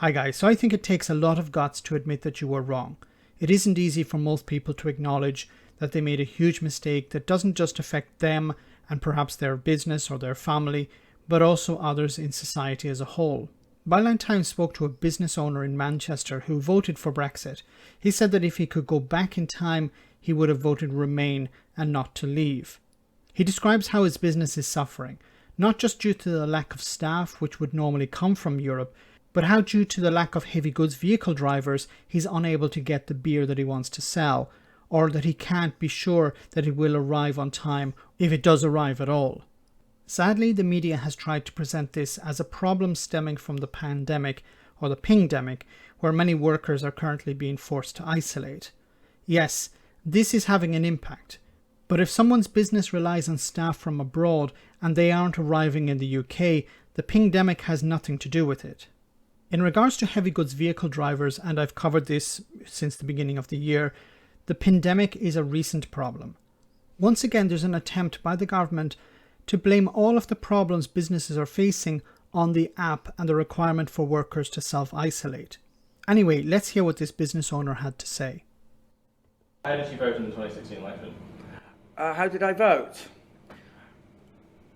Hi guys, so I think it takes a lot of guts to admit that you were wrong. It isn't easy for most people to acknowledge that they made a huge mistake that doesn't just affect them and perhaps their business or their family, but also others in society as a whole. Byline Times spoke to a business owner in Manchester who voted for Brexit. He said that if he could go back in time, he would have voted Remain and not to leave. He describes how his business is suffering, not just due to the lack of staff which would normally come from Europe, but how due to the lack of heavy goods vehicle drivers, he's unable to get the beer that he wants to sell, or that he can't be sure that it will arrive on time if it does arrive at all. Sadly, the media has tried to present this as a problem stemming from the pandemic or the pingdemic, where many workers are currently being forced to isolate. Yes, this is having an impact, but if someone's business relies on staff from abroad and they aren't arriving in the UK, the pingdemic has nothing to do with it. In regards to heavy goods vehicle drivers, and I've covered this since the beginning of the year, the pandemic is a recent problem. Once again, there's an attempt by the government to blame all of the problems businesses are facing on the app and the requirement for workers to self-isolate. Anyway, let's hear what this business owner had to say. How did you vote in the 2016 election? How did I vote?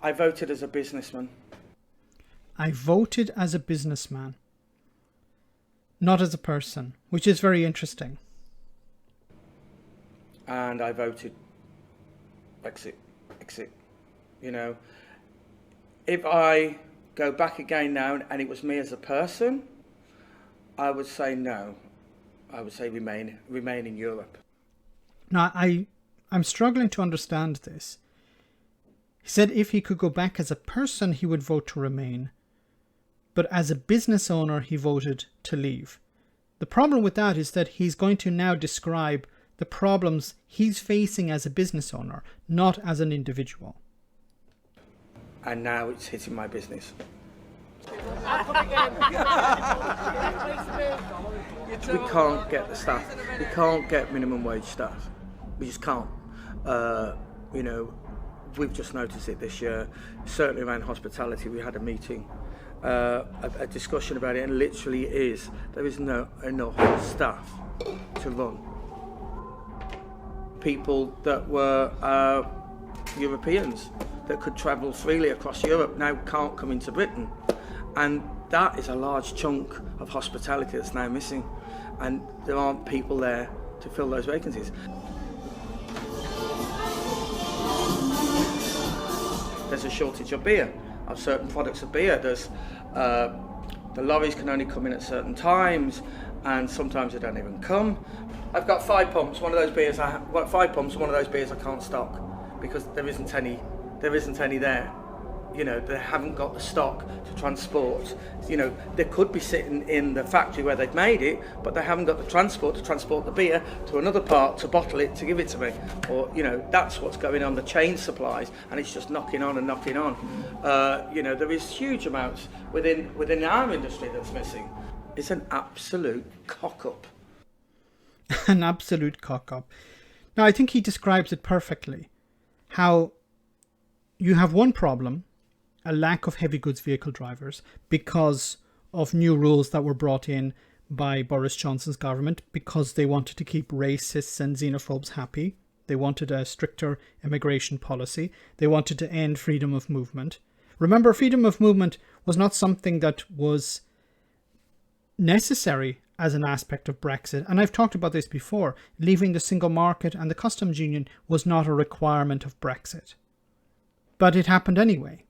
I voted as a businessman. I voted as a businessman, not as a person, which is very interesting. And I voted exit. You know, if I go back again now and it was me as a person, I would say no. I would say remain in Europe. Now, I'm struggling to understand this. He said if he could go back as a person, he would vote to remain. But as a business owner, he voted to leave. The problem with that is that he's going to now describe the problems he's facing as a business owner, not as an individual. And now it's hitting my business. We can't get the staff. We can't get minimum wage staff. We just can't. You know, we've just noticed it this year. Certainly around hospitality, we had a meeting, a discussion about it, and literally there is no enough staff to run. People that were Europeans that could travel freely across Europe now can't come into Britain, and that is a large chunk of hospitality that's now missing, and there aren't people there to fill those vacancies. There's a shortage of beer, of certain products of beer. There's the lorries can only come in at certain times, and sometimes they don't even come. I've got 5 pumps. One of those beers I can't stock because there isn't any there. You know, they haven't got the stock to transport. You know, they could be sitting in the factory where they've made it, but they haven't got the transport to transport the beer to another part to bottle it to give it to me. Or, you know, that's what's going on, the chain supplies, and it's just knocking on and knocking on. You know, there is huge amounts within our industry that's missing. It's an absolute cock-up. An absolute cock-up. Now, I think he describes it perfectly. How you have one problem, a lack of heavy goods vehicle drivers, because of new rules that were brought in by Boris Johnson's government, because they wanted to keep racists and xenophobes happy. They wanted a stricter immigration policy. They wanted to end freedom of movement. Remember, freedom of movement was not something that was necessary as an aspect of Brexit. And I've talked about this before. Leaving the single market and the customs union was not a requirement of Brexit. But it happened anyway.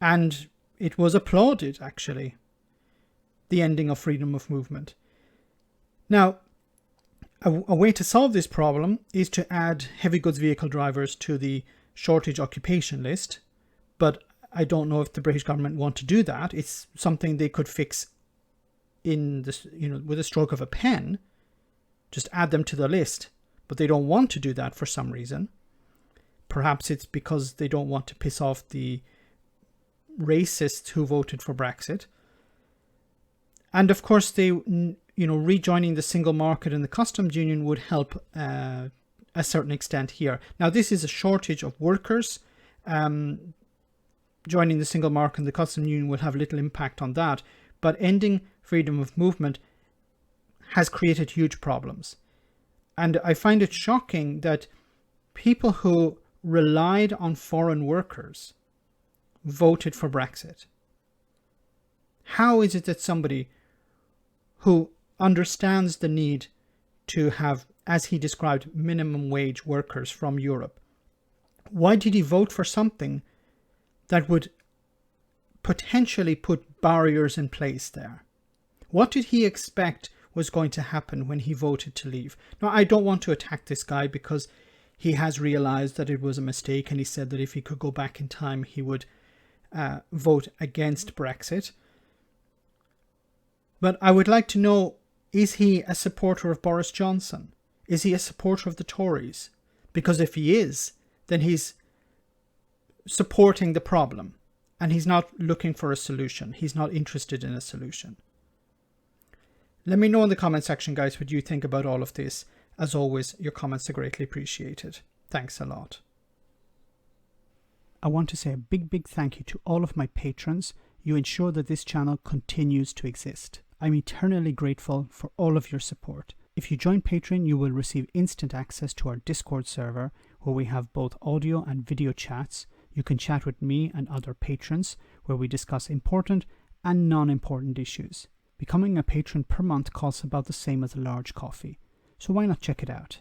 And it was applauded, actually, the ending of freedom of movement. Now, a way to solve this problem is to add heavy goods vehicle drivers to the shortage occupation list. But I don't know if the British government want to do that. It's something they could fix in this, you know, with a stroke of a pen. Just add them to the list. But they don't want to do that for some reason. Perhaps it's because they don't want to piss off the racists who voted for Brexit. And of course, rejoining the single market and the customs union would help a certain extent here. Now, this is a shortage of workers. Joining the single market and the customs union will have little impact on that. But ending freedom of movement has created huge problems. And I find it shocking that people who relied on foreign workers voted for Brexit. How is it that somebody who understands the need to have, as he described, minimum wage workers from Europe, why did he vote for something that would potentially put barriers in place there? What did he expect was going to happen when he voted to leave? Now, I don't want to attack this guy because he has realized that it was a mistake, and he said that if he could go back in time, he would vote against Brexit. But I would like to know, is he a supporter of Boris Johnson? Is he a supporter of the Tories? Because if he is, then he's supporting the problem and he's not looking for a solution. He's not interested in a solution. Let me know in the comment section, guys, what you think about all of this. As always, your comments are greatly appreciated. Thanks a lot. I want to say a big thank you to all of my patrons. You ensure that this channel continues to exist. I'm eternally grateful for all of your support. If you join Patreon, you will receive instant access to our Discord server, where we have both audio and video chats. You can chat with me and other patrons, where we discuss important and non-important issues. Becoming a patron per month costs about the same as a large coffee, so why not check it out?